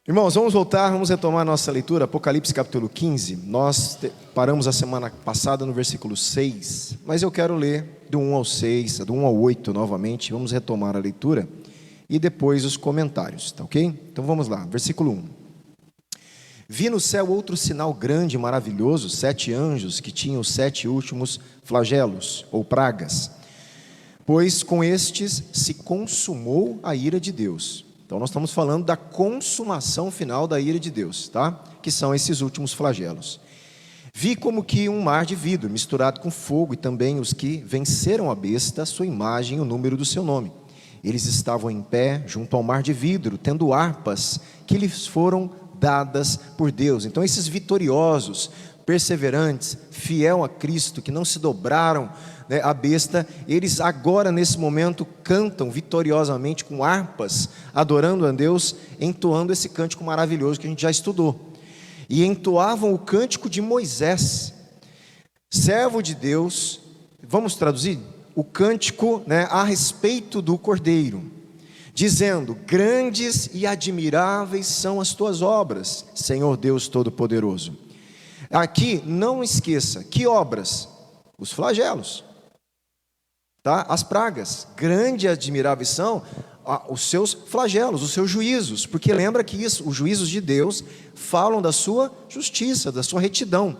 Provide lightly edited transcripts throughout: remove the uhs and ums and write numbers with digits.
Irmãos, vamos voltar, vamos retomar nossa leitura, Apocalipse capítulo 15. Nós paramos a semana passada no versículo 6, mas eu quero ler do 1 ao 6, do 1 ao 8 novamente. Vamos retomar a leitura e depois os comentários, tá ok? Então vamos lá, versículo 1. Vi no céu outro sinal grande e maravilhoso, 7 anjos que tinham os 7 últimos flagelos, ou pragas, pois com estes se consumou a ira de Deus. Então nós estamos falando da consumação final da ira de Deus, tá? Que são esses últimos flagelos. Vi como que um mar de vidro misturado com fogo, e também os que venceram a besta, sua imagem e o número do seu nome. Eles estavam em pé junto ao mar de vidro, tendo harpas que lhes foram dadas por Deus. Então esses vitoriosos, perseverantes, fiel a Cristo, que não se dobraram a besta, eles agora nesse momento cantam vitoriosamente com harpas, adorando a Deus, entoando esse cântico maravilhoso que a gente já estudou. E entoavam o cântico de Moisés, servo de Deus. Vamos traduzir? O cântico, a respeito do Cordeiro, dizendo: grandes e admiráveis são as tuas obras, Senhor Deus Todo-Poderoso. Aqui, não esqueça, que obras? Os flagelos, tá? As pragas. Grandes e admiráveis são os seus flagelos, os seus juízos, porque lembra que isso, os juízos de Deus falam da sua justiça, da sua retidão.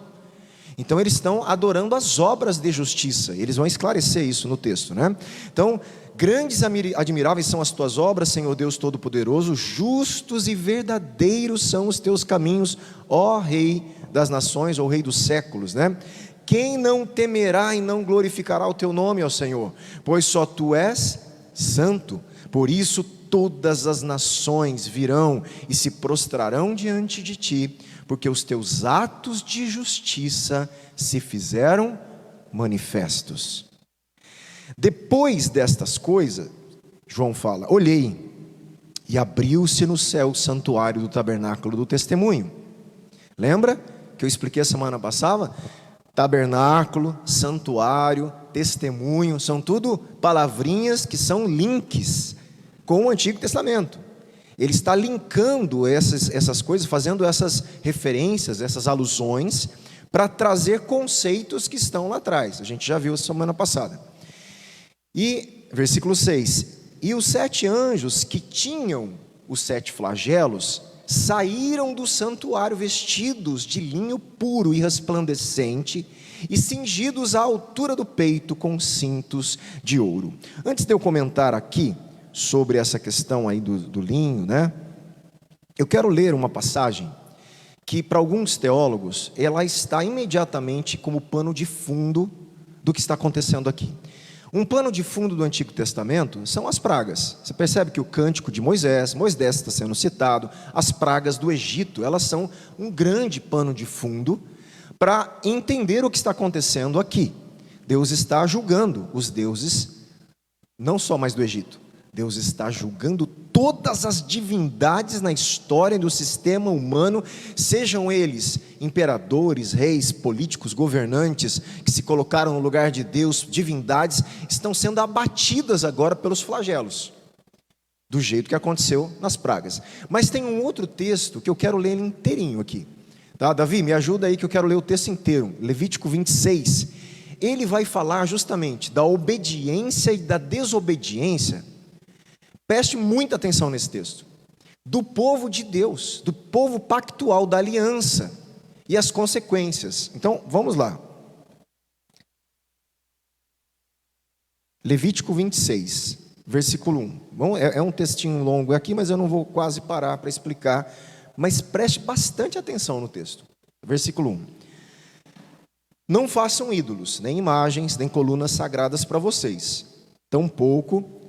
Então eles estão adorando as obras de justiça. Eles vão esclarecer isso no texto, né? Então, grandes e admiráveis são as tuas obras, Senhor Deus Todo-Poderoso, justos e verdadeiros são os teus caminhos, ó Rei das nações, ou Rei dos séculos, né? Quem não temerá e não glorificará o teu nome, ó Senhor? Pois só tu és santo. Por isso todas as nações virão e se prostrarão diante de ti, porque os teus atos de justiça se fizeram manifestos. Depois destas coisas, João fala: olhei, e abriu-se no céu o santuário do tabernáculo do testemunho. Lembra que eu expliquei a semana passada? Tabernáculo, santuário, testemunho, são tudo palavrinhas que são links com o Antigo Testamento. Ele está linkando essas coisas, fazendo essas referências, essas alusões, para trazer conceitos que estão lá atrás. A gente já viu semana passada. E, versículo 6, e os 7 anjos que tinham os 7 flagelos, saíram do santuário vestidos de linho puro e resplandecente, e cingidos à altura do peito com cintos de ouro. Antes de eu comentar aqui sobre essa questão aí do linho, eu quero ler uma passagem que para alguns teólogos ela está imediatamente como pano de fundo do que está acontecendo aqui. Um pano de fundo do Antigo Testamento são as pragas. Você percebe que o cântico de Moisés está sendo citado, as pragas do Egito, elas são um grande pano de fundo para entender o que está acontecendo aqui. Deus está julgando os deuses, não só mais do Egito. Deus está julgando todas as divindades na história do sistema humano, sejam eles imperadores, reis, políticos, governantes, que se colocaram no lugar de Deus, divindades, estão sendo abatidas agora pelos flagelos, do jeito que aconteceu nas pragas. Mas tem um outro texto que eu quero ler inteirinho aqui, tá? Davi, me ajuda aí que eu quero ler o texto inteiro, Levítico 26, ele vai falar justamente da obediência e da desobediência. Preste muita atenção nesse texto, do povo de Deus, do povo pactual, da aliança, e as consequências. Então, vamos lá. Levítico 26, versículo 1. Bom, é um textinho longo aqui, mas eu não vou quase parar para explicar, mas preste bastante atenção no texto. Versículo 1. Não façam ídolos, nem imagens, nem colunas sagradas para vocês, tampouco...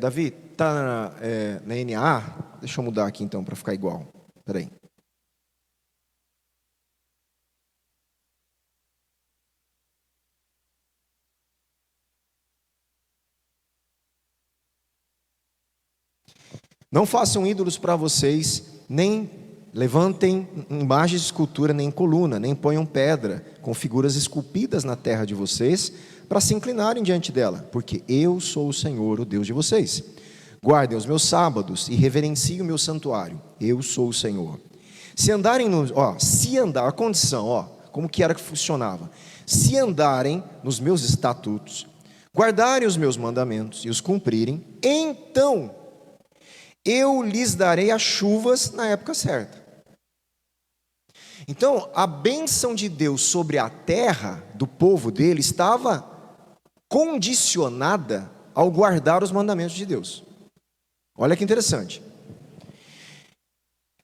Davi, está na NA? Deixa eu mudar aqui então para ficar igual. Espera aí. Não façam ídolos para vocês, nem levantem imagens de escultura, nem coluna, nem ponham pedra com figuras esculpidas na terra de vocês, para se inclinarem diante dela, porque eu sou o Senhor, o Deus de vocês. Guardem os meus sábados e reverenciem o meu santuário. Eu sou o Senhor. Se andarem a condição, como que era que funcionava? Se andarem nos meus estatutos, guardarem os meus mandamentos e os cumprirem, então eu lhes darei as chuvas na época certa. Então, a bênção de Deus sobre a terra do povo dele estava condicionada ao guardar os mandamentos de Deus. Olha que interessante.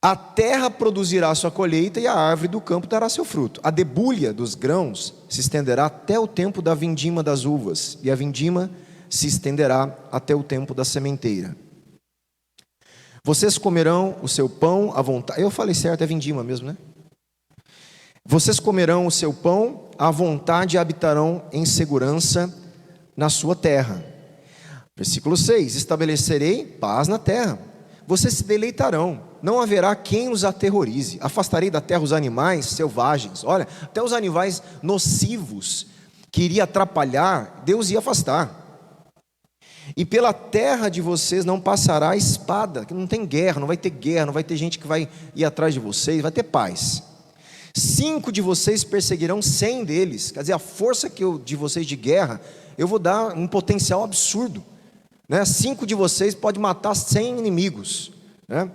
A terra produzirá sua colheita e a árvore do campo dará seu fruto. A debulha dos grãos se estenderá até o tempo da vindima das uvas, e a vindima se estenderá até o tempo da sementeira. Vocês comerão o seu pão à vontade. Eu falei certo, é vindima mesmo, né? Vocês comerão o seu pão à vontade e habitarão em segurança na sua terra. Versículo 6: estabelecerei paz na terra. Vocês se deleitarão, não haverá quem os aterrorize. Afastarei da terra os animais selvagens. Olha, até os animais nocivos que iriam atrapalhar, Deus ia afastar. E pela terra de vocês não passará espada, que não tem guerra, não vai ter gente que vai ir atrás de vocês, vai ter paz. 5 de vocês perseguirão 100 deles, quer dizer, a força de vocês de guerra, eu vou dar um potencial absurdo, né? 5 de vocês pode matar 100 inimigos, né?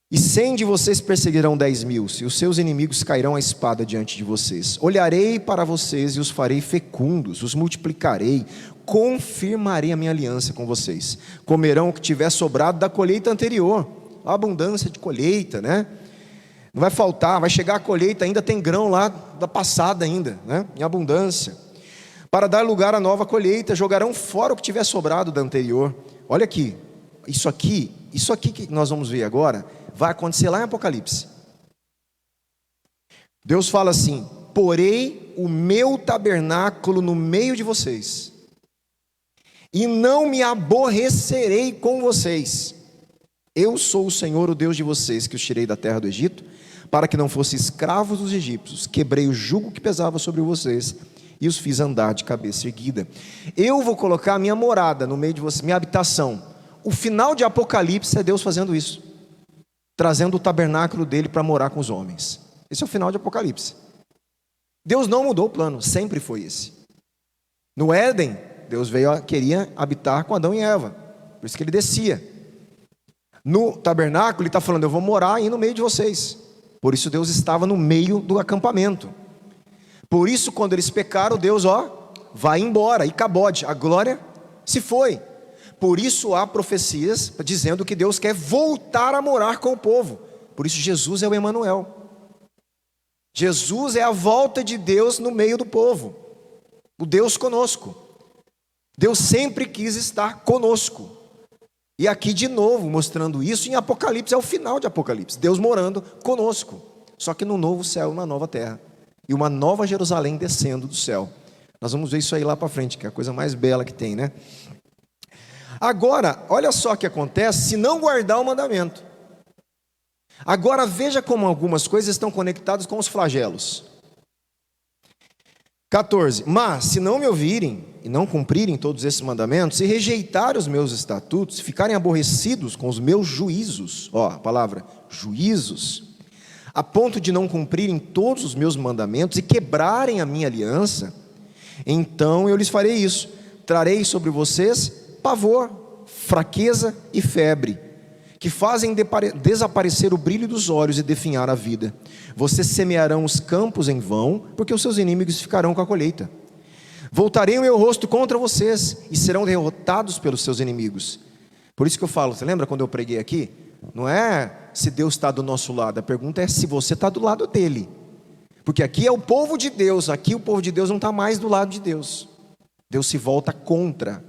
E 100 de vocês perseguirão 10.000, e os seus inimigos cairão a espada diante de vocês. Olharei para vocês e os farei fecundos, os multiplicarei, confirmarei a minha aliança com vocês. Comerão o que tiver sobrado da colheita anterior, a abundância de colheita, né? Não vai faltar, vai chegar a colheita, ainda tem grão lá da passada ainda, né? Em abundância. Para dar lugar à nova colheita, jogarão fora o que tiver sobrado da anterior. Olha aqui, isso aqui que nós vamos ver agora, vai acontecer lá em Apocalipse. Deus fala assim: porei o meu tabernáculo no meio de vocês, e não me aborrecerei com vocês. Eu sou o Senhor, o Deus de vocês, que os tirei da terra do Egito, para que não fossem escravos dos egípcios. Quebrei o jugo que pesava sobre vocês e os fiz andar de cabeça erguida. Eu vou colocar a minha morada no meio de vocês, minha habitação. O final de Apocalipse é Deus fazendo isso, trazendo o tabernáculo dele para morar com os homens. Esse é o final de Apocalipse. Deus não mudou o plano, sempre foi esse. No Éden, Deus queria habitar com Adão e Eva, por isso que ele descia. No tabernáculo ele está falando: eu vou morar aí no meio de vocês. Por isso Deus estava no meio do acampamento. Por isso, quando eles pecaram, Deus vai embora, e cabode, a glória se foi. Por isso há profecias dizendo que Deus quer voltar a morar com o povo. Por isso Jesus é o Emanuel. Jesus é a volta de Deus no meio do povo, o Deus conosco. Deus sempre quis estar conosco. E aqui de novo mostrando isso em Apocalipse, é o final de Apocalipse, Deus morando conosco, só que no novo céu, na nova terra, e uma nova Jerusalém descendo do céu. Nós vamos ver isso aí lá para frente, que é a coisa mais bela que tem, né? Agora, olha só o que acontece se não guardar o mandamento. Agora veja como algumas coisas estão conectadas com os flagelos. 14, mas se não me ouvirem e não cumprirem todos esses mandamentos, se rejeitarem os meus estatutos, se ficarem aborrecidos com os meus juízos, a palavra juízos, a ponto de não cumprirem todos os meus mandamentos e quebrarem a minha aliança, então eu lhes farei isso: trarei sobre vocês pavor, fraqueza e febre, que fazem desaparecer o brilho dos olhos e definhar a vida. Vocês semearão os campos em vão, porque os seus inimigos ficarão com a colheita. Voltarei o meu rosto contra vocês e serão derrotados pelos seus inimigos. Por isso que eu falo, você lembra quando eu preguei aqui? Não é se Deus está do nosso lado, a pergunta é se você está do lado dele. Porque aqui é o povo de Deus, aqui o povo de Deus não está mais do lado de Deus. Deus se volta contra.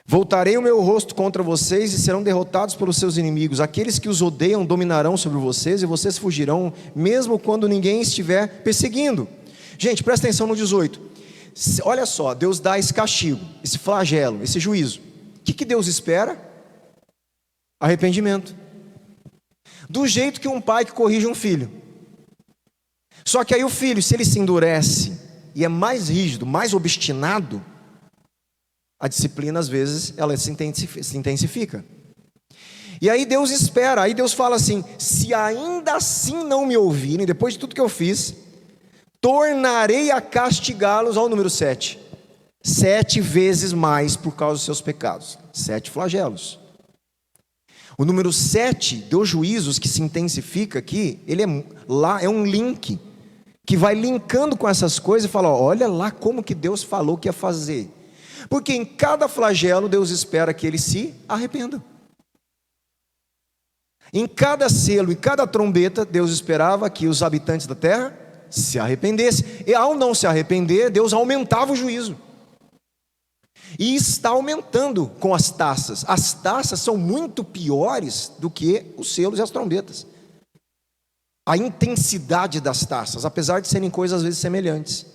Voltarei o meu rosto contra vocês e serão derrotados pelos seus inimigos. Aqueles que os odeiam dominarão sobre vocês e vocês fugirão, mesmo quando ninguém estiver perseguindo. Gente, presta atenção no 18. Olha só, Deus dá esse castigo, esse flagelo, esse juízo. O que Deus espera? Arrependimento. Do jeito que um pai que corrige um filho. Só que aí o filho, se ele se endurece e é mais rígido, mais obstinado, A disciplina, às vezes, ela se intensifica. E aí Deus espera, aí Deus fala assim: se ainda assim não me ouvirem, depois de tudo que eu fiz, tornarei a castigá-los, ao número 7, 7 vezes mais por causa dos seus pecados, 7 flagelos. O número 7 dos juízos que se intensifica aqui, ele é um link, que vai linkando com essas coisas e fala: olha lá como que Deus falou que ia fazer. Porque em cada flagelo Deus espera que ele se arrependa. Em cada selo e cada trombeta, Deus esperava que os habitantes da terra se arrependessem. E ao não se arrepender, Deus aumentava o juízo. E está aumentando com as taças. As taças são muito piores do que os selos e as trombetas. A intensidade das taças, apesar de serem coisas às vezes semelhantes.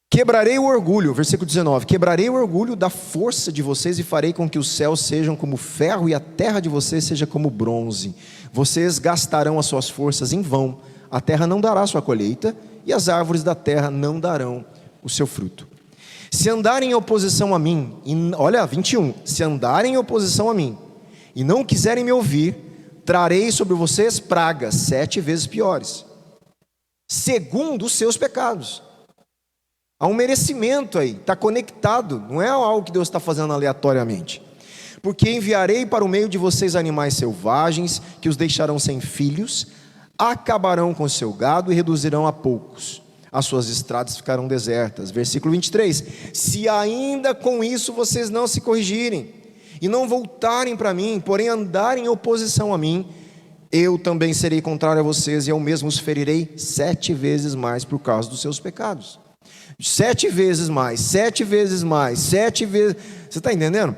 Quebrarei o orgulho, versículo 19: quebrarei o orgulho da força de vocês e farei com que os céus sejam como ferro e a terra de vocês seja como bronze. Vocês gastarão as suas forças em vão, a terra não dará sua colheita e as árvores da terra não darão o seu fruto. Se andarem em oposição a mim, olha 21, se andarem em oposição a mim e não quiserem me ouvir, trarei sobre vocês pragas 7 vezes piores, segundo os seus pecados. Há um merecimento aí, está conectado, não é algo que Deus está fazendo aleatoriamente. Porque enviarei para o meio de vocês animais selvagens, que os deixarão sem filhos, acabarão com o seu gado e reduzirão a poucos. As suas estradas ficarão desertas. Versículo 23: se ainda com isso vocês não se corrigirem, e não voltarem para mim, porém andarem em oposição a mim, eu também serei contrário a vocês, e eu mesmo os ferirei 7 vezes mais por causa dos seus pecados. 7 vezes mais, 7 vezes mais, 7 vezes. Você está entendendo?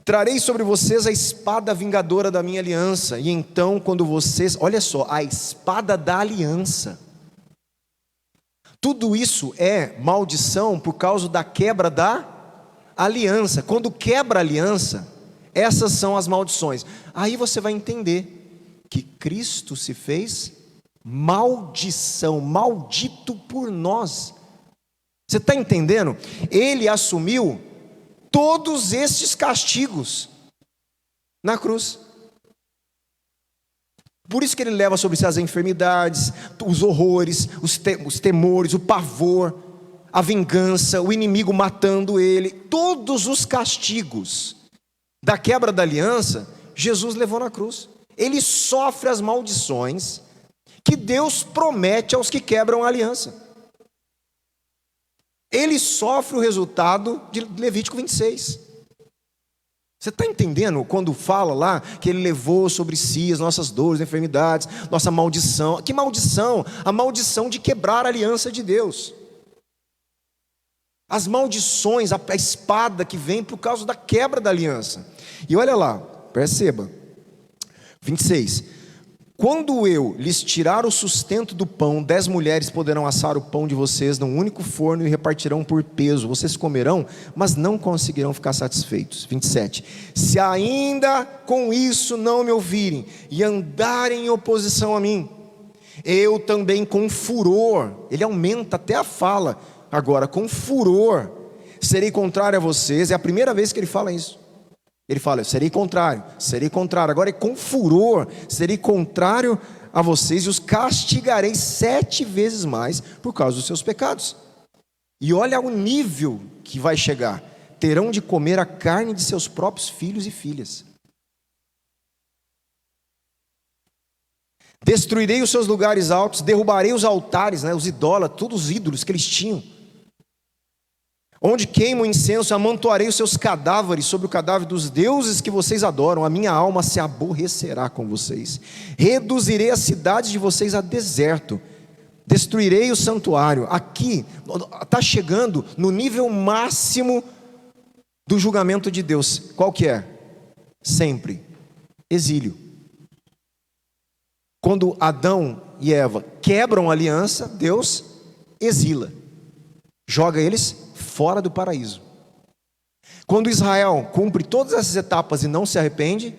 Trarei sobre vocês a espada vingadora da minha aliança. E então quando vocês, olha só, a espada da aliança. Tudo isso é maldição por causa da quebra da aliança. Quando quebra a aliança, essas são as maldições. Aí você vai entender que Cristo se fez maldição, maldito por nós. Você está entendendo? Ele assumiu todos estes castigos na cruz. Por isso que ele leva sobre si as enfermidades, os horrores, os temores, o pavor, a vingança, o inimigo matando ele. Todos os castigos da quebra da aliança, Jesus levou na cruz. Ele sofre as maldições que Deus promete aos que quebram a aliança. Ele sofre o resultado de Levítico 26. Você está entendendo quando fala lá que ele levou sobre si as nossas dores, enfermidades, nossa maldição? Que maldição? A maldição de quebrar a aliança de Deus. As maldições, a espada que vem por causa da quebra da aliança. E olha lá, perceba, 26. Quando eu lhes tirar o sustento do pão, 10 mulheres poderão assar o pão de vocês num único forno e repartirão por peso. Vocês comerão, mas não conseguirão ficar satisfeitos. 27. Se ainda com isso não me ouvirem e andarem em oposição a mim, eu também com furor, ele aumenta até a fala, agora com furor, serei contrário a vocês. É a primeira vez que ele fala isso. Ele fala: eu serei contrário, agora é com furor, serei contrário a vocês e os castigarei 7 vezes mais por causa dos seus pecados. E olha o nível que vai chegar: terão de comer a carne de seus próprios filhos e filhas. Destruirei os seus lugares altos, derrubarei os altares, os idólatras, todos os ídolos que eles tinham. Onde queima o incenso, amontoarei os seus cadáveres sobre o cadáver dos deuses que vocês adoram. A minha alma se aborrecerá com vocês. Reduzirei as cidades de vocês a deserto. Destruirei o santuário. Aqui está chegando no nível máximo do julgamento de Deus. Qual que é? Sempre exílio. Quando Adão e Eva quebram a aliança, Deus exila, joga eles fora do paraíso. Quando Israel cumpre todas essas etapas e não se arrepende,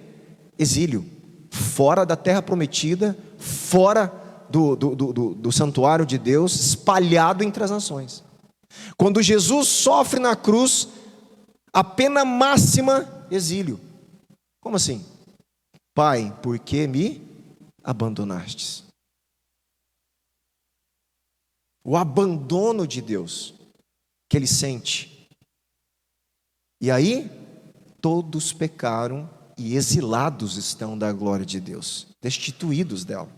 exílio, fora da terra prometida, fora do santuário de Deus, espalhado entre as nações. Quando Jesus sofre na cruz, a pena máxima, exílio. Como assim? Pai, por que me abandonastes? O abandono de Deus que ele sente. E aí, todos pecaram e exilados estão da glória de Deus, destituídos dela.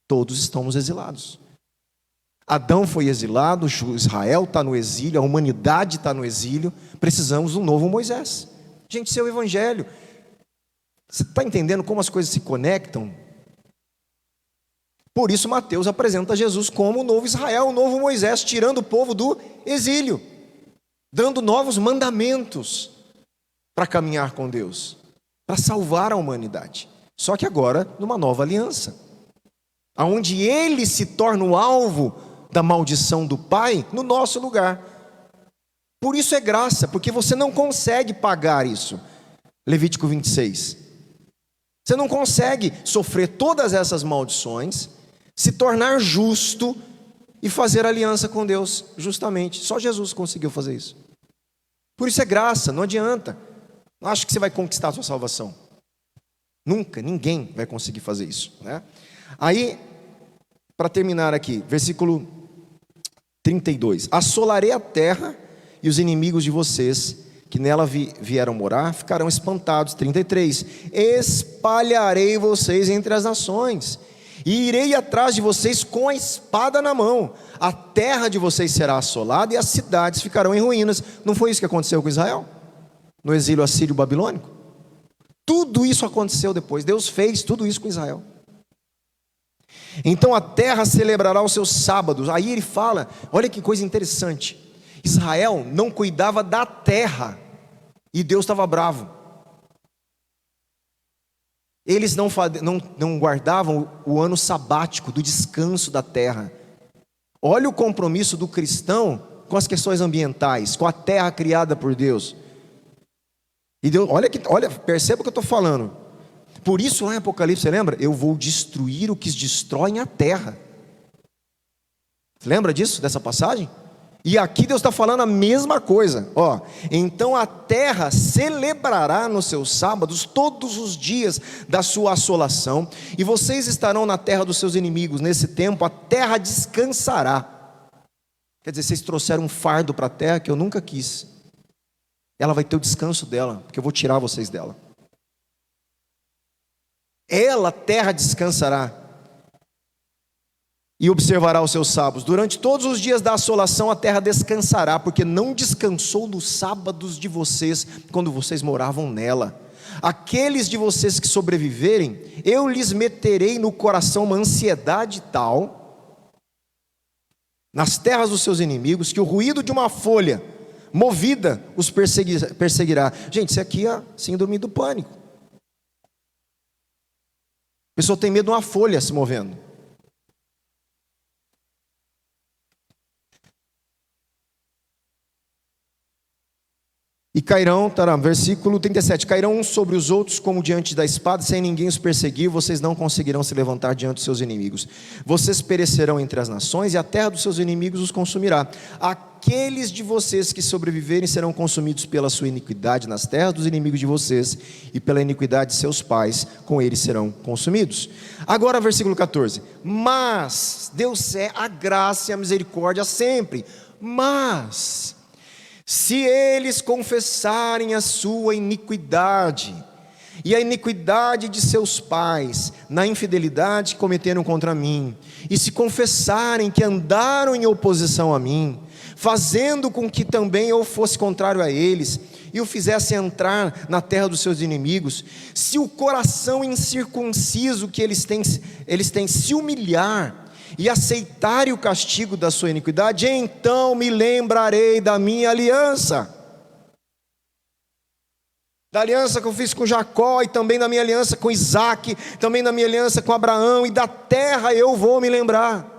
Todos estamos exilados. Adão foi exilado, Israel está no exílio, a humanidade está no exílio. Precisamos de um novo Moisés. Gente, seu evangelho. Você está entendendo como as coisas se conectam? Por isso Mateus apresenta Jesus como o novo Israel, o novo Moisés, tirando o povo do exílio, dando novos mandamentos para caminhar com Deus, para salvar a humanidade. Só que agora numa nova aliança, aonde ele se torna o alvo da maldição do Pai no nosso lugar. Por isso é graça, porque você não consegue pagar isso. Levítico 26. Você não consegue sofrer todas essas maldições, se tornar justo e fazer aliança com Deus, justamente. Só Jesus conseguiu fazer isso. Por isso é graça, não adianta. Não acho que você vai conquistar a sua salvação. Nunca, ninguém vai conseguir fazer isso, né? Aí, para terminar aqui, versículo 32. Assolarei a terra e os inimigos de vocês que nela vieram morar ficarão espantados. 33. Espalharei vocês entre as nações e irei atrás de vocês com a espada na mão. A terra de vocês será assolada e as cidades ficarão em ruínas. Não foi isso que aconteceu com Israel? No exílio assírio-babilônico? Tudo isso aconteceu depois. Deus fez tudo isso com Israel. Então a terra celebrará os seus sábados. Aí ele fala, olha que coisa interessante. Israel não cuidava da terra e Deus estava bravo. Eles não guardavam o ano sabático do descanso da terra. Olha o compromisso do cristão com as questões ambientais, com a terra criada por Deus. E Deus, olha, perceba o que eu estou falando. Por isso lá em Apocalipse, você lembra? Eu vou destruir o que destroem a terra. Você lembra disso, dessa passagem? E aqui Deus está falando a mesma coisa. Então a terra celebrará nos seus sábados todos os dias da sua assolação, e vocês estarão na terra dos seus inimigos. Nesse tempo a terra descansará. Quer dizer, vocês trouxeram um fardo para a terra que eu nunca quis. Ela vai ter o descanso dela, porque eu vou tirar vocês dela. Ela, terra, descansará e observará os seus sábados. Durante todos os dias da assolação a terra descansará, porque não descansou nos sábados de vocês, quando vocês moravam nela. Aqueles de vocês que sobreviverem, eu lhes meterei no coração uma ansiedade tal, nas terras dos seus inimigos, que o ruído de uma folha movida os perseguirá. Gente, isso aqui é síndrome do pânico. A pessoa tem medo de uma folha se movendo. E cairão, versículo 37, cairão uns sobre os outros como diante da espada, sem ninguém os perseguir, vocês não conseguirão se levantar diante dos seus inimigos. Vocês perecerão entre as nações e a terra dos seus inimigos os consumirá. Aqueles de vocês que sobreviverem serão consumidos pela sua iniquidade nas terras dos inimigos de vocês, e pela iniquidade de seus pais, com eles serão consumidos. Agora versículo 14, mas Deus é a graça e a misericórdia sempre, mas se eles confessarem a sua iniquidade e a iniquidade de seus pais, na infidelidade que cometeram contra mim, e se confessarem que andaram em oposição a mim, fazendo com que também eu fosse contrário a eles, e o fizesse entrar na terra dos seus inimigos, se o coração incircunciso que eles têm se humilhar, e aceitarem o castigo da sua iniquidade, então me lembrarei da minha aliança, da aliança que eu fiz com Jacó, e também da minha aliança com Isaac, também da minha aliança com Abraão, e da terra eu vou me lembrar.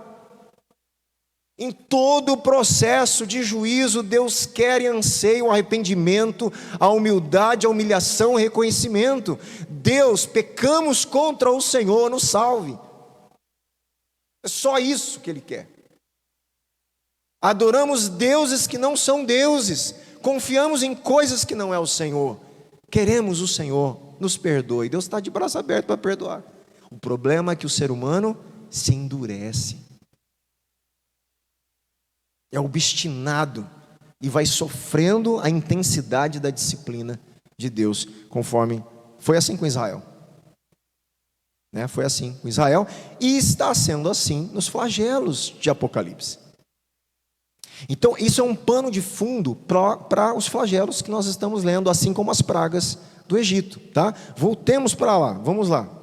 Em todo o processo de juízo, Deus quer e anseia o arrependimento, a humildade, a humilhação, o reconhecimento. Deus, pecamos contra o Senhor, nos salve. É só isso que Ele quer. adoramos deuses que não são deuses, confiamos em coisas que não é o Senhor, queremos o Senhor, nos perdoe. Deus está de braço aberto para perdoar. O problema é que o ser humano se endurece, é obstinado e vai sofrendo a intensidade da disciplina de Deus, conforme foi assim com Israel, né? Foi assim com Israel e está sendo assim nos flagelos de Apocalipse. Então isso é um pano de fundo para os flagelos que nós estamos lendo, assim como as pragas do Egito, tá? Voltemos para lá, vamos lá.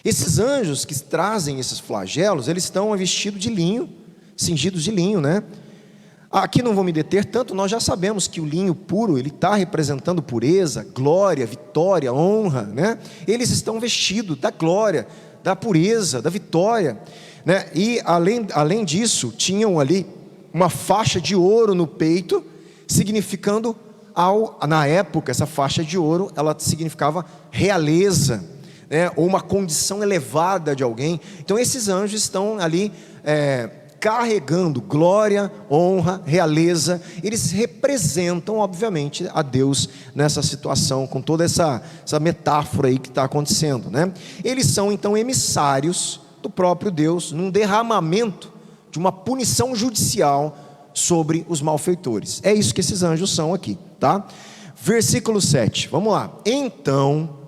Esses anjos que trazem esses flagelos, eles estão vestidos de linho, cingidos de linho, né? Aqui não vou me deter tanto, nós já sabemos que o linho puro, ele está representando pureza, glória, vitória, honra, né? Eles estão vestidos da glória, da pureza, da vitória, né? E além disso, tinham ali uma faixa de ouro no peito, significando, na época, essa faixa de ouro, ela significava realeza, né? Ou uma condição elevada de alguém. Então esses anjos estão ali carregando glória, honra, realeza. Eles representam, obviamente, a Deus nessa situação, com toda essa metáfora aí que está acontecendo, né? Eles são então emissários do próprio Deus, num derramamento de uma punição judicial sobre os malfeitores. É isso que esses anjos são aqui, tá? Versículo 7, vamos lá. Então,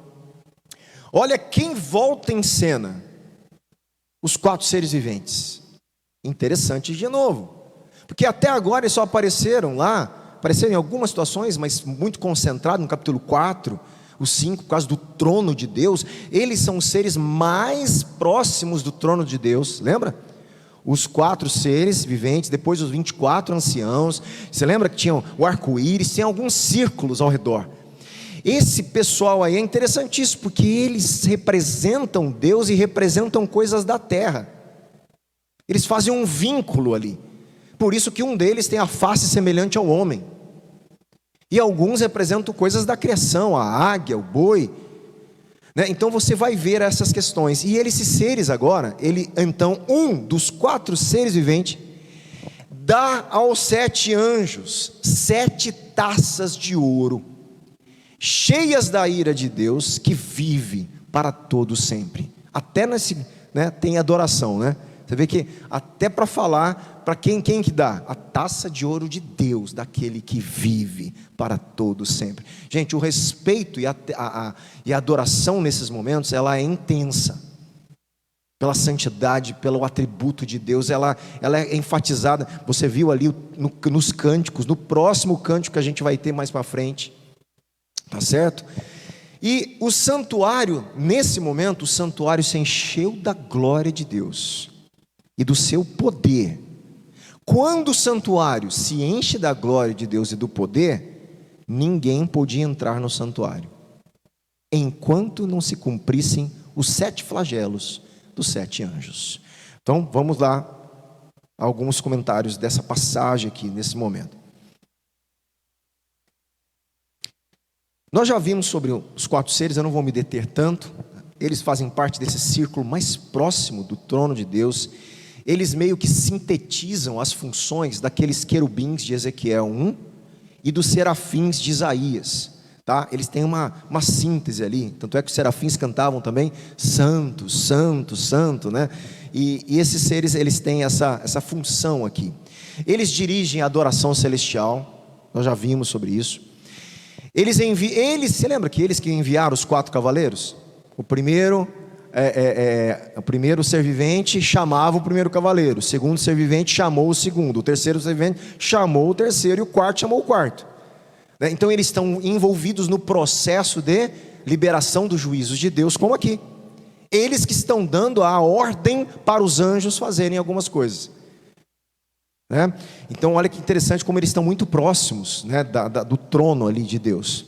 olha quem volta em cena: os 4 seres viventes. Interessante de novo, porque até agora eles só apareceram em algumas situações, mas muito concentrado no capítulo 4, o 5, por causa do trono de Deus. Eles são os seres mais próximos do trono de Deus, lembra? Os 4 seres viventes, depois os 24 anciãos. Você lembra que tinham o arco-íris, tem alguns círculos ao redor. Esse pessoal aí é interessantíssimo, porque eles representam Deus e representam coisas da terra. Eles fazem um vínculo ali. Por isso que um deles tem a face semelhante ao homem. E alguns representam coisas da criação, a águia, o boi, né? Então você vai ver essas questões. E esses seres agora, então um dos 4 seres viventes dá aos 7 anjos 7 taças de ouro, cheias da ira de Deus, que vive para todo sempre. Até nesse, né, tem adoração, né? Você vê que até para falar, para quem que dá? A taça de ouro de Deus, daquele que vive para todo sempre. Gente, o respeito e a adoração nesses momentos, ela é intensa, pela santidade, pelo atributo de Deus, ela é enfatizada. Você viu ali nos cânticos, no próximo cântico que a gente vai ter mais para frente, tá certo? E o santuário, nesse momento, o santuário se encheu da glória de Deus e do seu poder. Quando o santuário se enche da glória de Deus e do poder, ninguém podia entrar no santuário, enquanto não se cumprissem os 7 flagelos dos 7 anjos. Então vamos lá, alguns comentários dessa passagem aqui, nesse momento. Nós já vimos sobre os 4 seres, eu não vou me deter tanto. Eles fazem parte desse círculo mais próximo do trono de Deus. Eles meio que sintetizam as funções daqueles querubins de Ezequiel 1 e dos serafins de Isaías, tá? Eles têm uma síntese ali. Tanto é que os serafins cantavam também santo, santo, santo, né? E esses seres, eles têm essa função aqui. Eles dirigem a adoração celestial. Nós já vimos sobre isso. Você lembra que eles que enviaram os 4 cavaleiros? O primeiro ser vivente chamava o primeiro cavaleiro, o segundo ser vivente chamou o segundo, o terceiro ser vivente chamou o terceiro e o quarto chamou o quarto, né? Então eles estão envolvidos no processo de liberação dos juízos de Deus, como aqui. Eles que estão dando a ordem para os anjos fazerem algumas coisas, né? Então olha que interessante como eles estão muito próximos, né, do trono ali de Deus.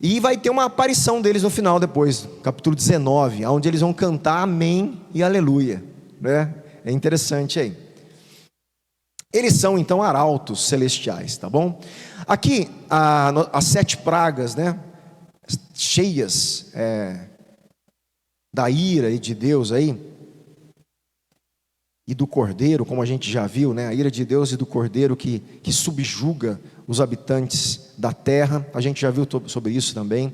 E vai ter uma aparição deles no final depois, capítulo 19, onde eles vão cantar amém e aleluia, né? É interessante aí. Eles são então arautos celestiais, tá bom? Aqui as 7 pragas, né, cheias da ira de Deus aí, e do cordeiro, como a gente já viu, né? A ira de Deus e do cordeiro que subjuga os habitantes da terra. A gente já viu sobre isso também.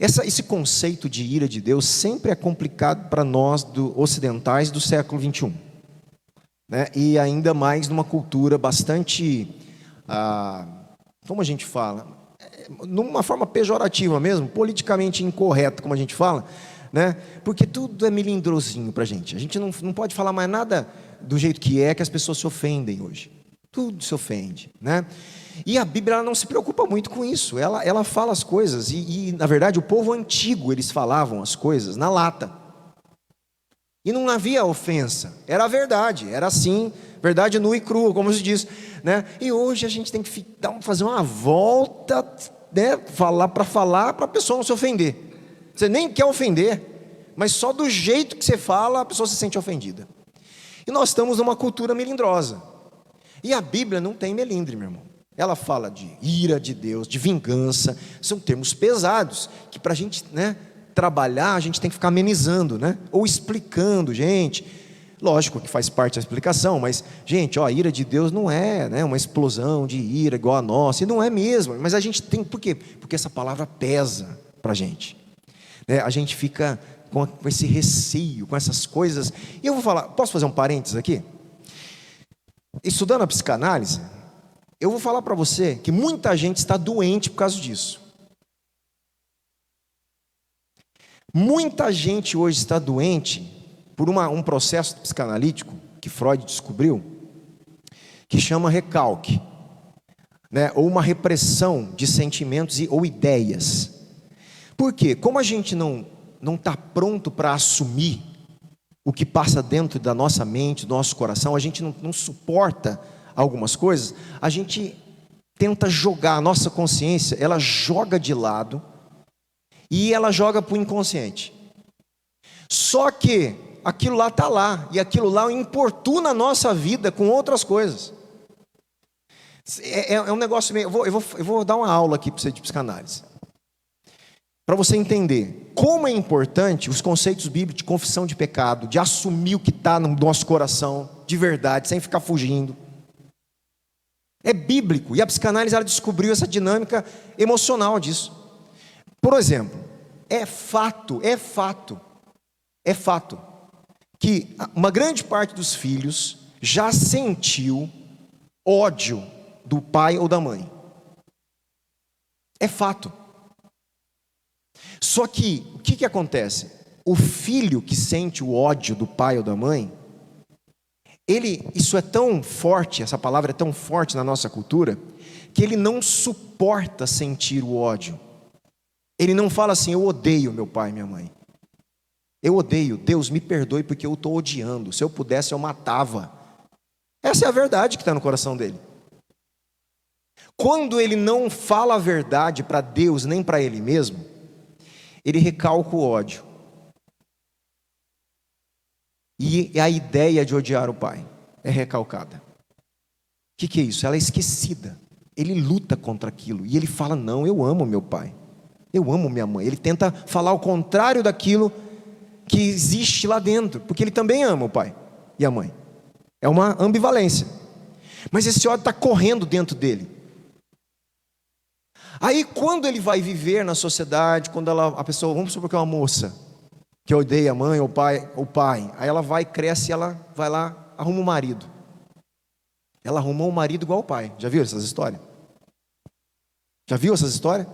Esse conceito de ira de Deus sempre é complicado para nós ocidentais do século 21, né? E ainda mais numa cultura bastante, como a gente fala, numa forma pejorativa mesmo, politicamente incorreta, como a gente fala, né? Porque tudo é melindrosinho para a gente não pode falar mais nada do jeito que as pessoas se ofendem hoje, tudo se ofende, né? E a Bíblia ela não se preocupa muito com isso, ela fala as coisas, e na verdade o povo antigo, eles falavam as coisas na lata, e não havia ofensa, era a verdade, era assim, verdade nua e crua, como se diz, né? E hoje a gente tem que fazer uma volta, né? Falar para a pessoa não se ofender. Você nem quer ofender, mas só do jeito que você fala a pessoa se sente ofendida. E nós estamos numa cultura melindrosa, e a Bíblia não tem melindre, meu irmão. Ela fala de ira de Deus, de vingança, são termos pesados, que para a gente, né, trabalhar, a gente tem que ficar amenizando, né? Ou explicando, gente. Lógico que faz parte da explicação, mas, gente, a ira de Deus não é, né, uma explosão de ira igual a nossa, e não é mesmo, mas a gente tem, por quê? Porque essa palavra pesa para a gente, né? A gente fica com esse receio, com essas coisas, e eu vou falar, posso fazer um parênteses aqui? Estudando a psicanálise, eu vou falar para você que muita gente está doente por causa disso. Muita gente hoje está doente por um processo psicanalítico que Freud descobriu, que chama recalque, né? Ou uma repressão de sentimentos ou ideias. Por quê? Como a gente não está pronto para assumir o que passa dentro da nossa mente, do nosso coração, a gente não suporta algumas coisas, a gente tenta jogar, a nossa consciência, ela joga de lado, e ela joga para o inconsciente. Só que aquilo lá está lá, e aquilo lá importuna a nossa vida com outras coisas. É um negócio meio... Eu vou dar uma aula aqui para você de psicanálise, para você entender como é importante os conceitos bíblicos de confissão de pecado, de assumir o que está no nosso coração, de verdade, sem ficar fugindo. É bíblico, e a psicanálise ela descobriu essa dinâmica emocional disso. Por exemplo, é fato que uma grande parte dos filhos já sentiu ódio do pai ou da mãe. É fato. Só que, o que acontece? O filho que sente o ódio do pai ou da mãe, isso é tão forte, essa palavra é tão forte na nossa cultura, que ele não suporta sentir o ódio. Ele não fala assim, eu odeio meu pai e minha mãe. Eu odeio, Deus me perdoe porque eu estou odiando. Se eu pudesse eu matava. Essa é a verdade que está no coração dele. Quando ele não fala a verdade para Deus nem para ele mesmo, ele recalca o ódio. E a ideia de odiar o pai é recalcada. O que é isso? Ela é esquecida. Ele luta contra aquilo e ele fala, não, eu amo meu pai, eu amo minha mãe. Ele tenta falar o contrário daquilo que existe lá dentro, porque ele também ama o pai e a mãe. É uma ambivalência. Mas esse ódio está correndo dentro dele. Aí quando ele vai viver na sociedade, quando a pessoa, vamos supor que é uma moça que odeia a mãe ou o pai, aí ela vai, cresce, ela vai lá, arruma um marido. Ela arrumou um marido igual ao pai. Já viu essas histórias? Já viu essas histórias?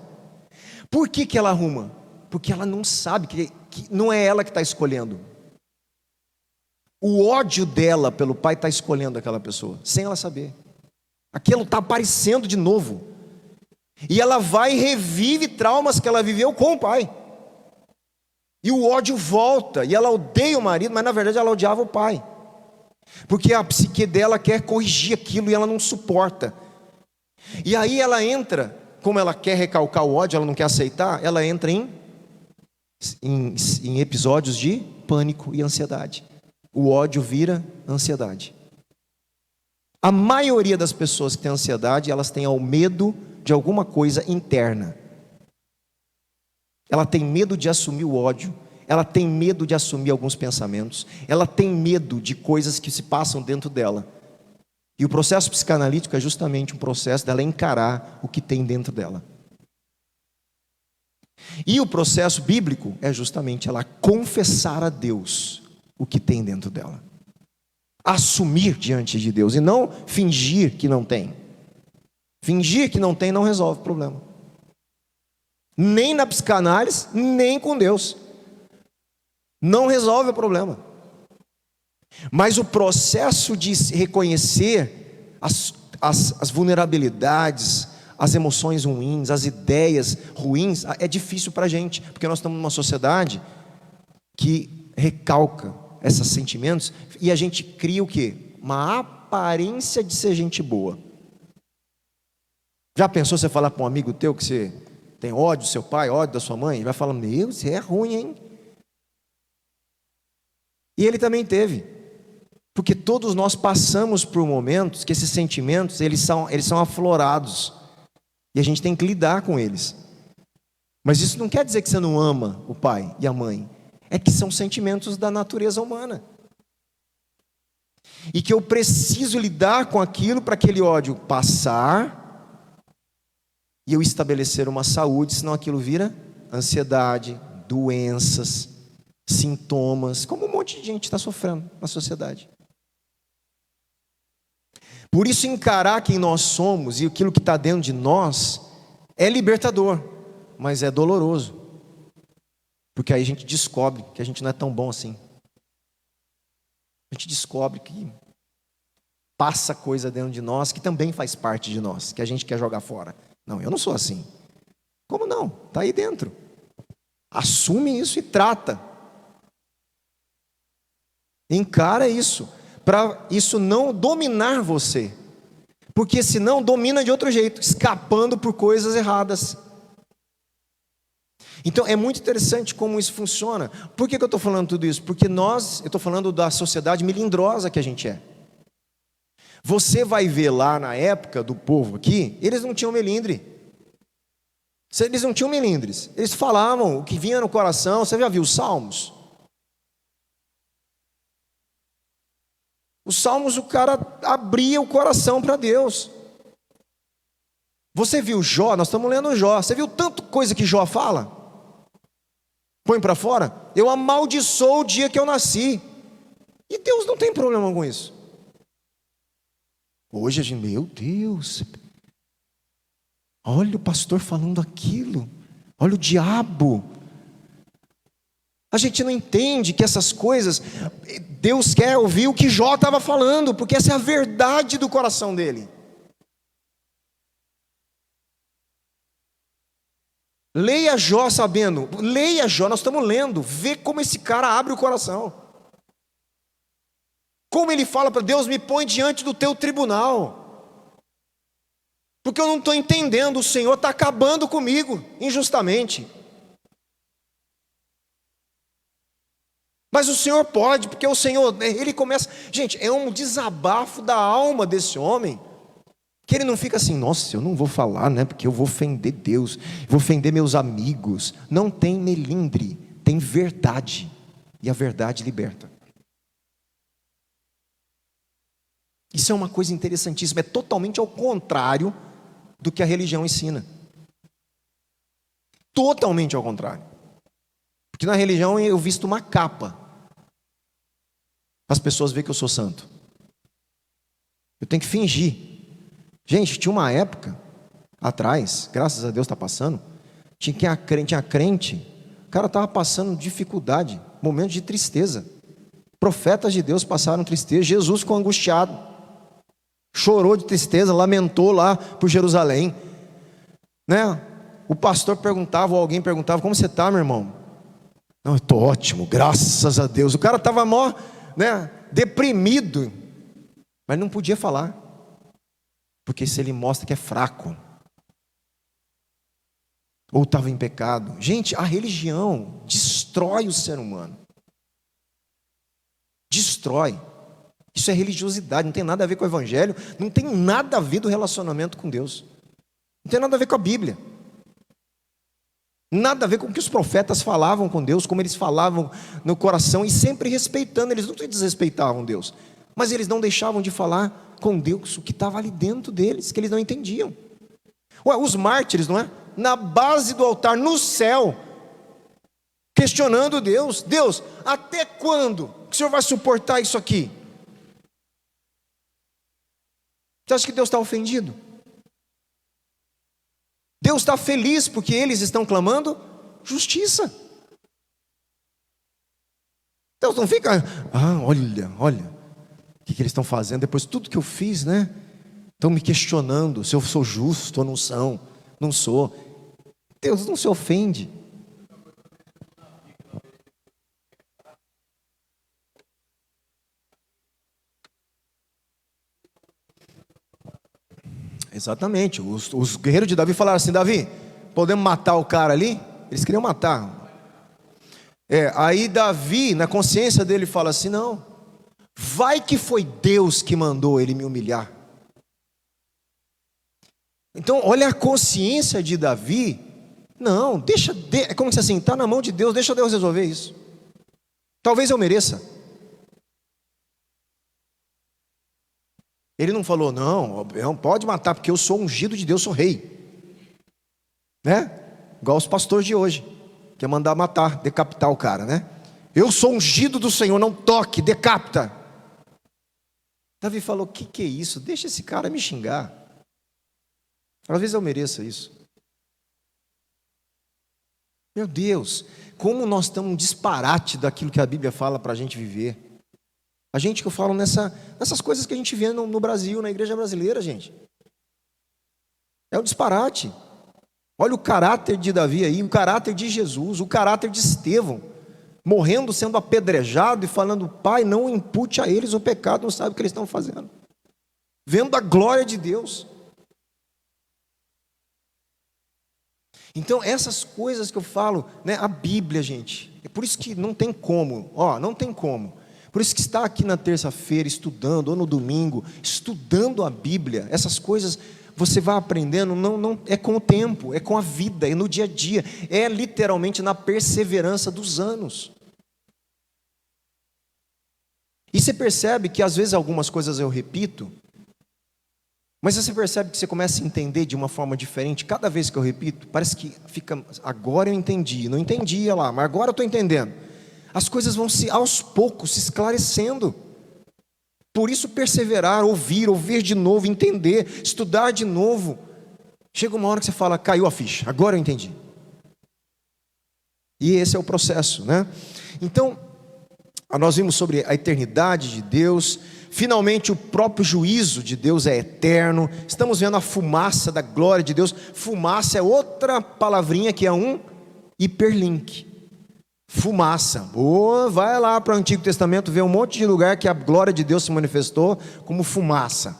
Por que ela arruma? Porque ela não sabe que não é ela que está escolhendo. O ódio dela pelo pai está escolhendo aquela pessoa, sem ela saber. Aquilo está aparecendo de novo. E ela vai e revive traumas que ela viveu com o pai. E o ódio volta, e ela odeia o marido, mas na verdade ela odiava o pai. Porque a psique dela quer corrigir aquilo e ela não suporta. E aí ela entra, como ela quer recalcar o ódio, ela não quer aceitar, ela entra em episódios de pânico e ansiedade. O ódio vira ansiedade. A maioria das pessoas que têm ansiedade, elas têm o medo de alguma coisa interna. Ela tem medo de assumir o ódio, ela tem medo de assumir alguns pensamentos, ela tem medo de coisas que se passam dentro dela. E o processo psicanalítico é justamente um processo dela encarar o que tem dentro dela. E o processo bíblico é justamente ela confessar a Deus o que tem dentro dela. Assumir diante de Deus e não fingir que não tem. Fingir que não tem não resolve o problema. Nem na psicanálise, nem com Deus. Não resolve o problema. Mas o processo de reconhecer as vulnerabilidades, as emoções ruins, as ideias ruins, é difícil para a gente, porque nós estamos numa sociedade que recalca esses sentimentos, e a gente cria o quê? Uma aparência de ser gente boa. Já pensou você falar para um amigo teu que você tem ódio do seu pai, ódio da sua mãe? Ele vai falar, meu, você é ruim, hein? E ele também teve. Porque todos nós passamos por momentos que esses sentimentos, eles são aflorados. E a gente tem que lidar com eles. Mas isso não quer dizer que você não ama o pai e a mãe. É que são sentimentos da natureza humana. E que eu preciso lidar com aquilo para aquele ódio passar e eu estabelecer uma saúde, senão aquilo vira ansiedade, doenças, sintomas, como um monte de gente está sofrendo na sociedade. Por isso, encarar quem nós somos e aquilo que está dentro de nós é libertador, mas é doloroso, porque aí a gente descobre que a gente não é tão bom assim. A gente descobre que passa coisa dentro de nós que também faz parte de nós, que a gente quer jogar fora. Não, eu não sou assim. Como não? Está aí dentro. Assume isso e trata. Encara isso, para isso não dominar você. Porque senão domina de outro jeito, escapando por coisas erradas. Então é muito interessante como isso funciona. Por que eu estou falando tudo isso? Porque eu estou falando da sociedade melindrosa que a gente é. Você vai ver lá na época do povo aqui, eles não tinham melindre. Eles não tinham melindres. Eles falavam o que vinha no coração. Você já viu os Salmos? Os Salmos, o cara abria o coração para Deus. Você viu Jó? Nós estamos lendo Jó. Você viu tanta coisa que Jó fala? Põe para fora. Eu amaldiçoo o dia que eu nasci. E Deus não tem problema com isso. Hoje a gente, meu Deus, olha o pastor falando aquilo, olha o diabo. A gente não entende que essas coisas, Deus quer ouvir o que Jó estava falando, porque essa é a verdade do coração dele. Leia Jó sabendo, leia Jó, nós estamos lendo, vê como esse cara abre o coração. Como ele fala para Deus, me põe diante do teu tribunal. Porque eu não estou entendendo, o Senhor está acabando comigo, injustamente. Mas o Senhor pode, porque o Senhor, ele começa... Gente, é um desabafo da alma desse homem, que ele não fica assim, nossa, eu não vou falar, né? Porque eu vou ofender Deus, vou ofender meus amigos. Não tem melindre, tem verdade. E a verdade liberta. Isso é uma coisa interessantíssima, é totalmente ao contrário do que a religião ensina. Totalmente ao contrário. Porque na religião eu visto uma capa, para as pessoas verem que eu sou santo. Eu tenho que fingir. Gente, tinha uma época atrás, graças a Deus está passando, tinha crente, o cara estava passando dificuldade, momentos de tristeza. Profetas de Deus passaram tristeza, Jesus ficou angustiado. Chorou de tristeza, lamentou lá por Jerusalém, né? O pastor perguntava, ou alguém perguntava, como você está, meu irmão? Não, eu estou ótimo, graças a Deus. O cara estava mó, né, deprimido, mas não podia falar, porque se ele mostra que é fraco, ou estava em pecado. Gente, a religião destrói o ser humano, destrói. Isso é religiosidade, não tem nada a ver com o evangelho, não tem nada a ver do relacionamento com Deus, não tem nada a ver com a Bíblia. Nada a ver com o que os profetas falavam com Deus, como eles falavam no coração, e sempre respeitando. Eles nunca desrespeitavam Deus, mas eles não deixavam de falar com Deus o que estava ali dentro deles, que eles não entendiam. Ué, os mártires, não é? Na base do altar, no céu, questionando Deus: Deus, até quando que o Senhor vai suportar isso aqui? Você acha que Deus está ofendido? Deus está feliz porque eles estão clamando justiça. Deus não fica, olha, o que eles estão fazendo depois de tudo que eu fiz, né? Estão me questionando se eu sou justo ou não sou. Deus não se ofende. Exatamente, os guerreiros de Davi falaram assim: Davi, podemos matar o cara ali? Eles queriam matar. Aí Davi, na consciência dele, fala assim: não, vai que foi Deus que mandou ele me humilhar. Então olha a consciência de Davi. Não, é como se assim, está na mão de Deus, deixa Deus resolver isso. Talvez eu mereça. Ele não falou: não pode matar, porque eu sou ungido de Deus, sou rei, né? Igual os pastores de hoje, quer mandar matar, decapitar o cara, né? Eu sou ungido do Senhor, não toque, decapita. Davi falou: que é isso? Deixa esse cara me xingar. Talvez eu mereça isso. Meu Deus, como nós estamos um disparate daquilo que a Bíblia fala para a gente viver. A gente que eu falo nessas coisas que a gente vê no Brasil, na igreja brasileira, gente. É um disparate. Olha o caráter de Davi aí, o caráter de Jesus, o caráter de Estevão, morrendo, sendo apedrejado e falando: Pai, não impute a eles o pecado, não sabe o que eles estão fazendo. Vendo a glória de Deus. Então essas coisas que eu falo, né, a Bíblia, gente, é por isso que não tem como, não tem como. Por isso que está aqui na terça-feira estudando, ou no domingo, estudando a Bíblia, essas coisas você vai aprendendo, não é com o tempo, é com a vida, é no dia a dia, é literalmente na perseverança dos anos. E você percebe que às vezes algumas coisas eu repito, mas você percebe que você começa a entender de uma forma diferente, cada vez que eu repito, parece que fica, agora eu entendi, não entendia lá, mas agora eu estou entendendo. As coisas vão aos poucos se esclarecendo. Por isso perseverar, ouvir de novo, entender, estudar de novo. Chega uma hora que você fala: caiu a ficha, agora eu entendi. E esse é o processo, né? Então, nós vimos sobre a eternidade de Deus. Finalmente o próprio juízo de Deus é eterno. Estamos vendo a fumaça da glória de Deus. Fumaça é outra palavrinha que é um hiperlink. Fumaça. Vai lá para o Antigo Testamento ver um monte de lugar que a glória de Deus se manifestou como fumaça,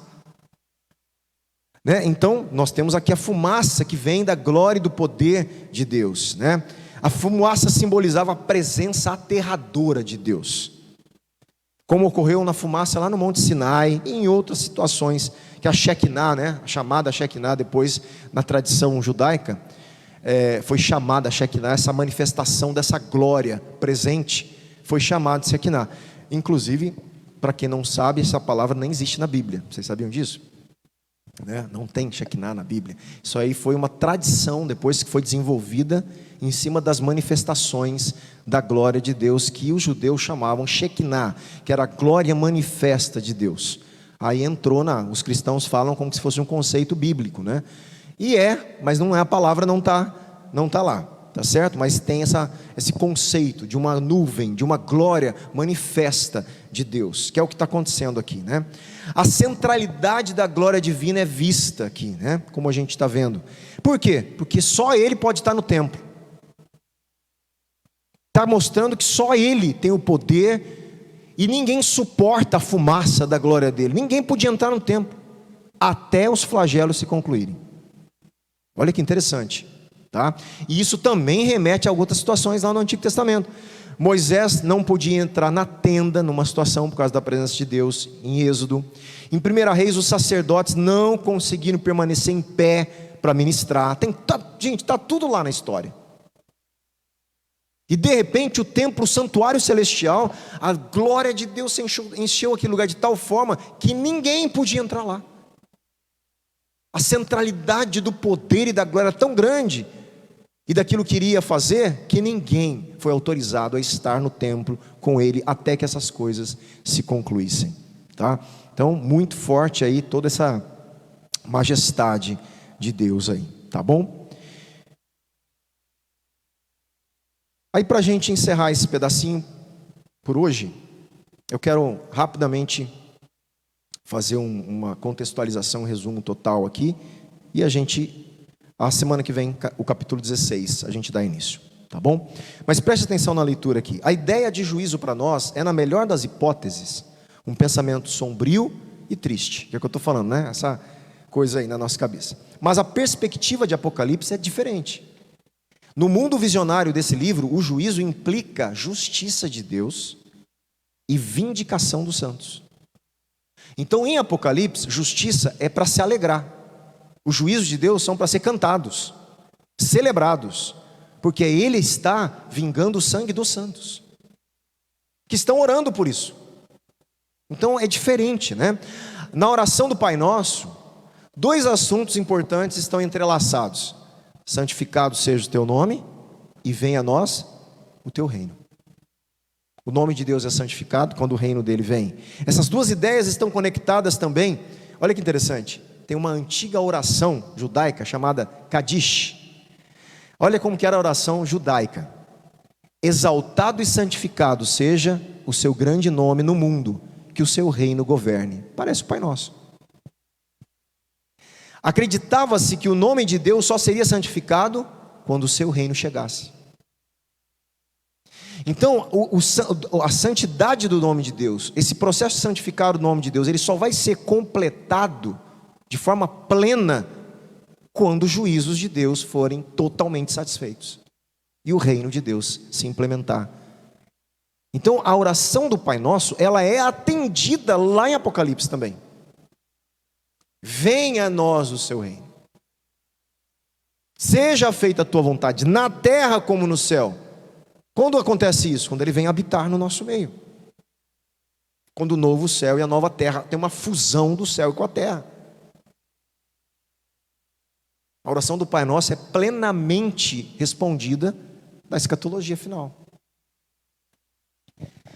né? Então nós temos aqui a fumaça que vem da glória e do poder de Deus, né? A fumaça simbolizava a presença aterradora de Deus, como ocorreu na fumaça lá no Monte Sinai e em outras situações, que a Shekinah, né? A chamada Shekinah depois na tradição judaica, foi chamada a Shekinah, essa manifestação dessa glória presente, foi chamada de Shekinah. Inclusive, para quem não sabe, essa palavra nem existe na Bíblia. Vocês sabiam disso? Né? Não tem Shekinah na Bíblia. Isso aí foi uma tradição, depois que foi desenvolvida, em cima das manifestações da glória de Deus, que os judeus chamavam Shekinah, que era a glória manifesta de Deus. Aí entrou os cristãos falam como se fosse um conceito bíblico, né? Mas não é a palavra, não tá lá, tá certo? Mas tem esse conceito de uma nuvem, de uma glória manifesta de Deus, que é o que está acontecendo aqui, né? A centralidade da glória divina é vista aqui, né? Como a gente está vendo. Por quê? Porque só Ele pode estar no templo. Está mostrando que só Ele tem o poder e ninguém suporta a fumaça da glória dele. Ninguém podia entrar no templo até os flagelos se concluírem. Olha que interessante, tá? E isso também remete a outras situações lá no Antigo Testamento. Moisés não podia entrar na tenda numa situação por causa da presença de Deus, em Êxodo. Em 1 Reis, os sacerdotes não conseguiram permanecer em pé para ministrar. Gente, está tudo lá na história. E de repente o templo, o santuário celestial, a glória de Deus se encheu aquele lugar de tal forma que ninguém podia entrar lá. A centralidade do poder e da glória era tão grande, e daquilo que iria fazer, que ninguém foi autorizado a estar no templo com ele, até que essas coisas se concluíssem, tá? Então, muito forte aí, toda essa majestade de Deus aí, tá bom? Aí, para a gente encerrar esse pedacinho por hoje, eu quero rapidamente fazer uma contextualização, um resumo total aqui, e a semana que vem, o capítulo 16, a gente dá início, tá bom? Mas preste atenção na leitura aqui. A ideia de juízo para nós é, na melhor das hipóteses, um pensamento sombrio e triste, que é o que eu estou falando, né? Essa coisa aí na nossa cabeça. Mas a perspectiva de Apocalipse é diferente. No mundo visionário desse livro, o juízo implica justiça de Deus e vindicação dos santos. Então, em Apocalipse, justiça é para se alegrar. Os juízos de Deus são para ser cantados, celebrados, porque Ele está vingando o sangue dos santos, que estão orando por isso. Então é diferente, né? Na oração do Pai Nosso, dois assuntos importantes estão entrelaçados: santificado seja o teu nome, e venha a nós o teu reino. O nome de Deus é santificado quando o reino dele vem. Essas duas ideias estão conectadas também. Olha que interessante, tem uma antiga oração judaica chamada Kadish. Olha como que era a oração judaica: exaltado e santificado seja o seu grande nome no mundo, que o seu reino governe. Parece o Pai Nosso. Acreditava-se que o nome de Deus só seria santificado quando o seu reino chegasse. Então, a santidade do nome de Deus, esse processo de santificar o nome de Deus, ele só vai ser completado de forma plena quando os juízos de Deus forem totalmente satisfeitos e o reino de Deus se implementar. Então, a oração do Pai Nosso, ela é atendida lá em Apocalipse também. Venha a nós o seu reino. Seja feita a tua vontade, na terra como no céu. Quando acontece isso? Quando ele vem habitar no nosso meio. Quando o novo céu e a nova terra tem uma fusão do céu com a terra. A oração do Pai Nosso é plenamente respondida na escatologia final.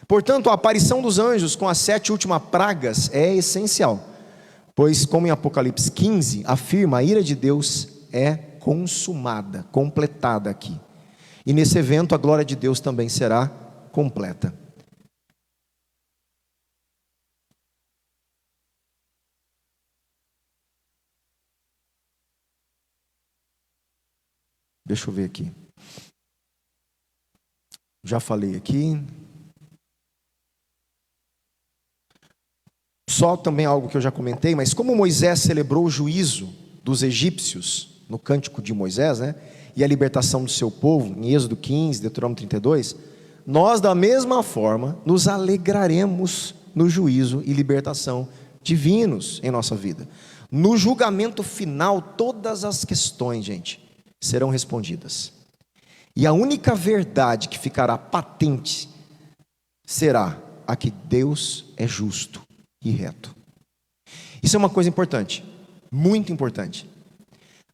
Portanto, a aparição dos anjos com as 7 últimas pragas é essencial, pois, como em Apocalipse 15 afirma, a ira de Deus é consumada, completada aqui. E nesse evento a glória de Deus também será completa. Deixa eu ver aqui. Já falei aqui. Só também algo que eu já comentei, mas como Moisés celebrou o juízo dos egípcios no cântico de Moisés, né? E a libertação do seu povo, em Êxodo 15, Deuteronômio 32, nós da mesma forma nos alegraremos no juízo e libertação divinos em nossa vida. No julgamento final, todas as questões, gente, serão respondidas. E a única verdade que ficará patente será a que Deus é justo e reto. Isso é uma coisa importante, muito importante.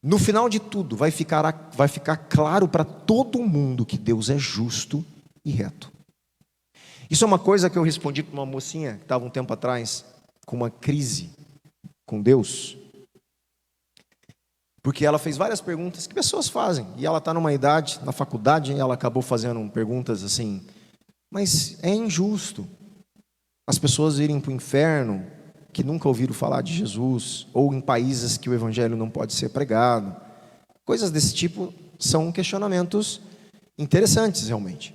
No final de tudo, vai ficar claro para todo mundo que Deus é justo e reto. Isso é uma coisa que eu respondi para uma mocinha que estava um tempo atrás com uma crise com Deus, porque ela fez várias perguntas que pessoas fazem, e ela está numa idade, na faculdade, e ela acabou fazendo perguntas assim: mas é injusto as pessoas irem para o inferno que nunca ouviram falar de Jesus, ou em países que o evangelho não pode ser pregado. Coisas desse tipo são questionamentos interessantes realmente.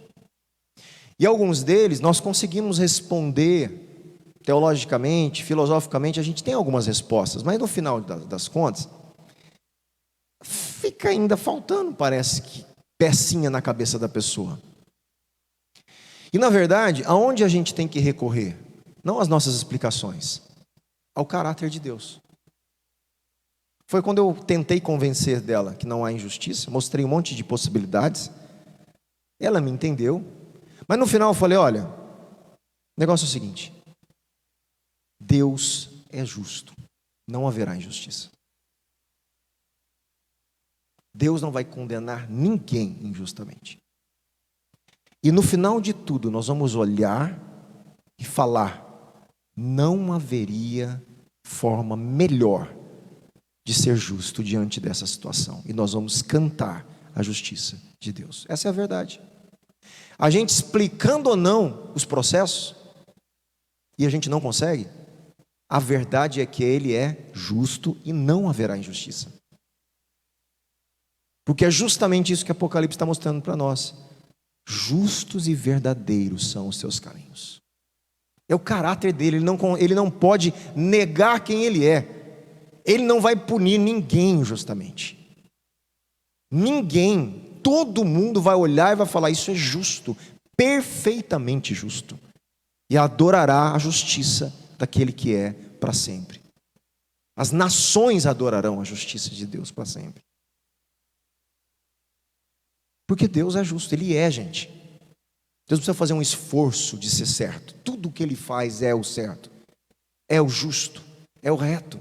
E alguns deles nós conseguimos responder teologicamente, filosoficamente, a gente tem algumas respostas, mas no final das contas, fica ainda faltando, parece que, pecinha na cabeça da pessoa. E na verdade, aonde a gente tem que recorrer? Não às nossas explicações, ao caráter de Deus. Foi quando eu tentei convencer dela que não há injustiça, mostrei um monte de possibilidades. Ela me entendeu, mas no final eu falei: olha, o negócio é o seguinte, Deus é justo, não haverá injustiça. Deus não vai condenar ninguém injustamente. E no final de tudo, nós vamos olhar e falar: não haveria forma melhor de ser justo diante dessa situação. E nós vamos cantar a justiça de Deus. Essa é a verdade. A gente explicando ou não os processos, e a gente não consegue, a verdade é que Ele é justo e não haverá injustiça. Porque é justamente isso que Apocalipse está mostrando para nós. Justos e verdadeiros são os seus caminhos. É o caráter dele, ele não pode negar quem ele é. Ele não vai punir ninguém injustamente. Ninguém, todo mundo vai olhar e vai falar: isso é justo, perfeitamente justo. E adorará a justiça daquele que é para sempre. As nações adorarão a justiça de Deus para sempre. Porque Deus é justo, Ele é, gente. Deus não precisa fazer um esforço de ser certo. Tudo o que Ele faz é o certo, é o justo, é o reto.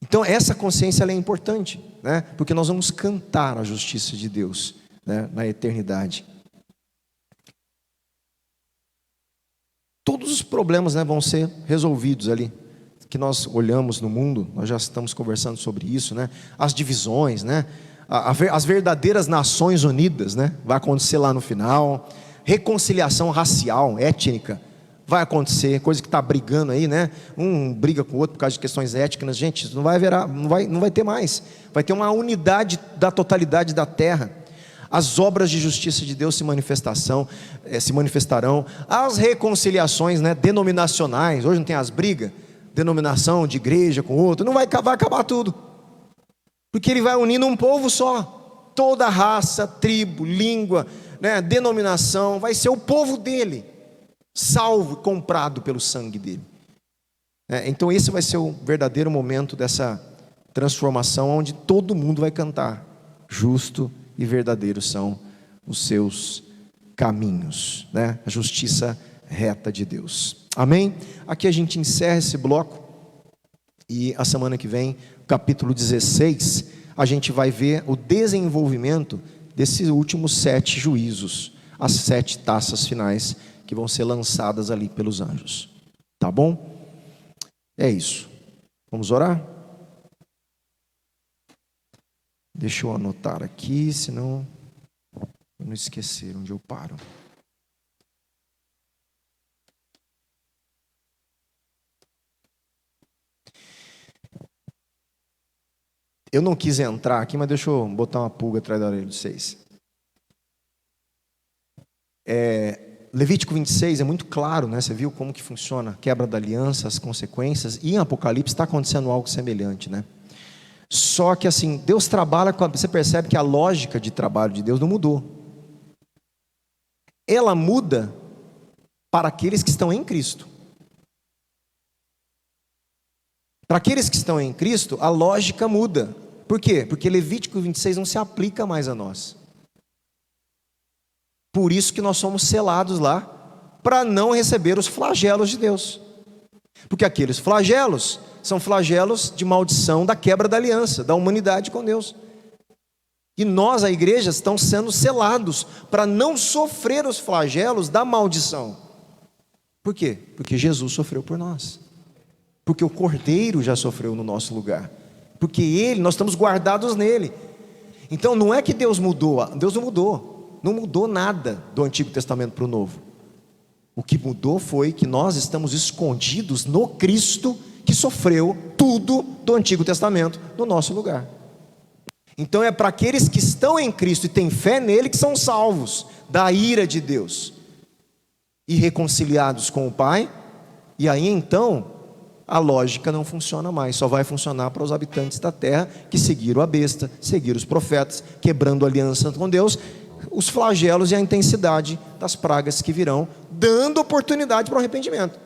Então essa consciência ela é importante, né? Porque nós vamos cantar a justiça de Deus, né, na eternidade. Todos os problemas, né, vão ser resolvidos ali, que nós olhamos no mundo. Nós já estamos conversando sobre isso, né? As divisões, né? As verdadeiras nações unidas, né? Vai acontecer lá no final. Reconciliação racial, étnica, vai acontecer. Coisa que está brigando aí, né? Um briga com o outro por causa de questões étnicas. Gente, isso não vai ter mais. Vai ter uma unidade da totalidade da terra. As obras de justiça de Deus se manifestarão. As reconciliações, né, denominacionais. Hoje não tem as brigas, denominação de igreja com outra. Não vai acabar tudo. Porque Ele vai unindo um povo só. Toda raça, tribo, língua, né, denominação, vai ser o povo dele, salvo, comprado pelo sangue dele. Então esse vai ser o verdadeiro momento dessa transformação, onde todo mundo vai cantar: justo e verdadeiro são os seus caminhos, né? A justiça reta de Deus. Amém? Aqui a gente encerra esse bloco. E a semana que vem, capítulo 16, a gente vai ver o desenvolvimento desses últimos 7 juízos, as 7 taças finais que vão ser lançadas ali pelos anjos. Tá bom? É isso. Vamos orar? Deixa eu anotar aqui, senão eu não esquecer onde eu paro. Eu não quis entrar aqui, mas deixa eu botar uma pulga atrás da orelha de vocês. Levítico 26 é muito claro, né? Você viu como que funciona a quebra da aliança, as consequências. E em Apocalipse está acontecendo algo semelhante, né? Só que assim, Deus trabalha, você percebe que a lógica de trabalho de Deus não mudou. Ela muda para aqueles que estão em Cristo. Para aqueles que estão em Cristo, a lógica muda. Por quê? Porque Levítico 26 não se aplica mais a nós. Por isso que nós somos selados lá, para não receber os flagelos de Deus. Porque aqueles flagelos são flagelos de maldição da quebra da aliança, da humanidade com Deus. E nós, a igreja, estamos sendo selados para não sofrer os flagelos da maldição. Por quê? Porque Jesus sofreu por nós. Porque o Cordeiro já sofreu no nosso lugar. Porque nós estamos guardados nele. Então não é que Deus mudou. Deus não mudou. Não mudou nada do Antigo Testamento para o Novo. O que mudou foi que nós estamos escondidos no Cristo, que sofreu tudo do Antigo Testamento no nosso lugar. Então é para aqueles que estão em Cristo e têm fé nele que são salvos da ira de Deus e reconciliados com o Pai. E aí então a lógica não funciona mais, só vai funcionar para os habitantes da terra que seguiram a besta, seguiram os profetas, quebrando a aliança com Deus, os flagelos e a intensidade das pragas que virão, dando oportunidade para o arrependimento.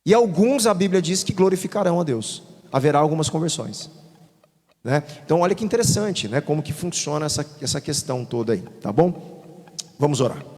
E alguns, a Bíblia diz que glorificarão a Deus. Haverá algumas conversões. né? Então olha que interessante, né? Como que funciona essa questão toda aí, tá bom? Vamos orar.